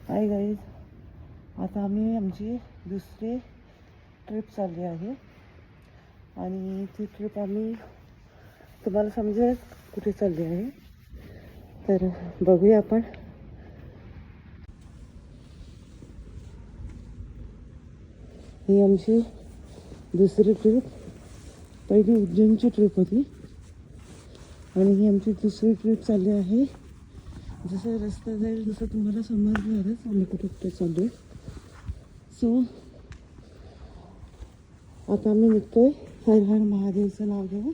Hi guys, आता आम्ही आमची दुसरी ट्रिप चालली आहे आणि ती ट्रिप आम्ही तुम्हाला समजेल कुठे चालली आहे. तर बघूया आपण. ही आमची दुसरी ट्रिप. पहिली उज्जैनची ट्रिप होती आणि ही आमची दुसरी ट्रिप चालली आहे. जसं रस्ता जाईल तसं तुम्हाला समजणारच आम्ही कुठे कुठे चाललो आहे. सो आता आम्ही निघतोय. हर हर महादेवचं नाव घेऊ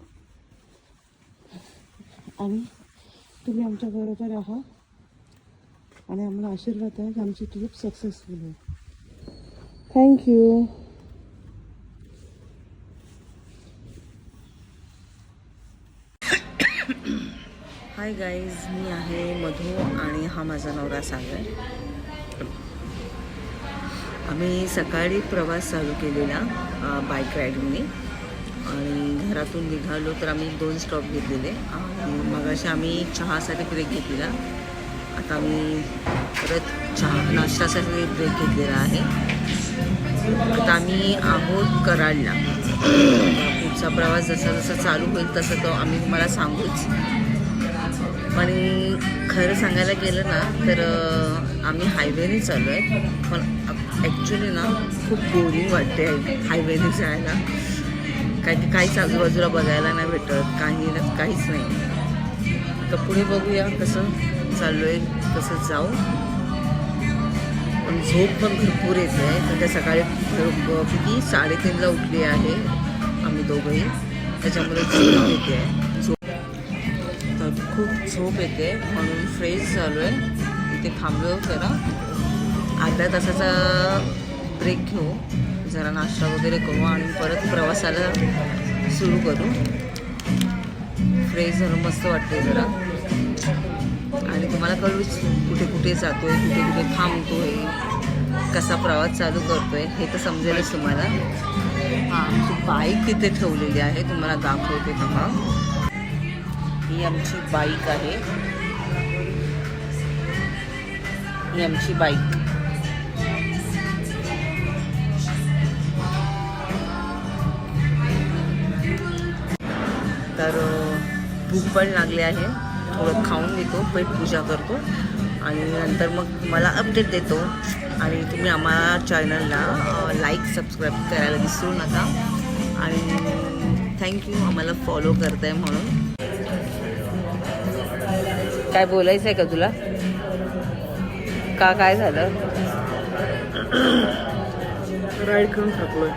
आणि तुम्ही आमच्या बरोबर आहात आणि आम्हाला आशीर्वाद आहे की आमची ट्रिप सक्सेसफुल आहे. थँक्यू. हाय गाईज, मी आहे मधू आणि हा माझा नवरा सागर. आम्ही सकाळी प्रवास चालू केलेला बाईक राईडिंगने आणि घरातून निघालो तर आम्ही 2 स्टॉप घेतलेले आणि मग असे आम्ही चहासाठी ब्रेक घेतलेला. आता आम्ही परत नाश्त्यासाठी ब्रेक घेतलेला आहे. आता आम्ही आहोत कराडला. पुढचा प्रवास जसा जसा चालू होईल तसं तो आम्ही तुम्हाला सांगूच. आणि खरं सांगायला गेलं ना तर आम्ही हायवेने चाललो आहे, पण ॲक्च्युली ना खूप बोरिंग वाटते हायवेने जायला. काय की काहीच आजूबाजूला बघायला नाही भेटत, काहीच नाही. तर पुढे बघूया कसं चाललो आहे, कसं जाऊ. पण झोप पण भरपूर येते आहे. तर त्या सकाळी किती 3:30ला उठली आहे आम्ही दोघंही, त्याच्यामुळे झोप येते आहे. खूप झोप येते म्हणून फ्रेश झालो आहे. इथे थांबलो जरा अर्ध्या तासाचा ब्रेक घेऊ, जरा नाश्ता वगैरे करू आणि परत प्रवासाला सुरू करू. फ्रेश झालं, मस्त वाटते जरा. आणि तुम्हाला कळूच कुठे कुठे जातो आहे, कुठे कुठे थांबतो आहे, कसा प्रवास चालू करतो आहे हे तर समजेलच तुम्हाला. हां, आमची बाईक तिथे ठेवलेली आहे, तुम्हाला दाखवते तेव्हा. ही आमची बाईक आहे. ही आमची बाईक. तर भूक पण लागली आहे, थोडं खाऊन घेतो, पेट पूजा करतो आणि नंतर मग मला अपडेट देतो. आणि तुम्ही आम्हाला चॅनलला लाईक सबस्क्राईब करायला विसरू नका. आणि थँक्यू आम्हाला फॉलो करताय म्हणून. काय बोलायचं आहे का तुला? काय झालं? राईड करून थकलोय.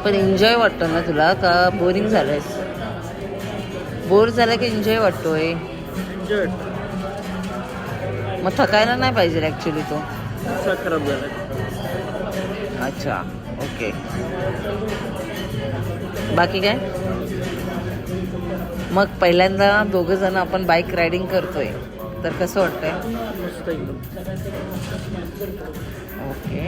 पण एन्जॉय वाटतं ना तुला का बोरिंग झालंयस? बोर झालं की एन्जॉय वाटतोय? एन्जॉय. मग थकायला नाही पाहिजे ॲक्च्युली तो. खराब झाला. अच्छा, ओके. बाकी काय मग? पहिल्यांदा दोघं जण आपण बाईक रायडिंग करतोय तर कसं वाटतंय? मस्त एकदम. ओके.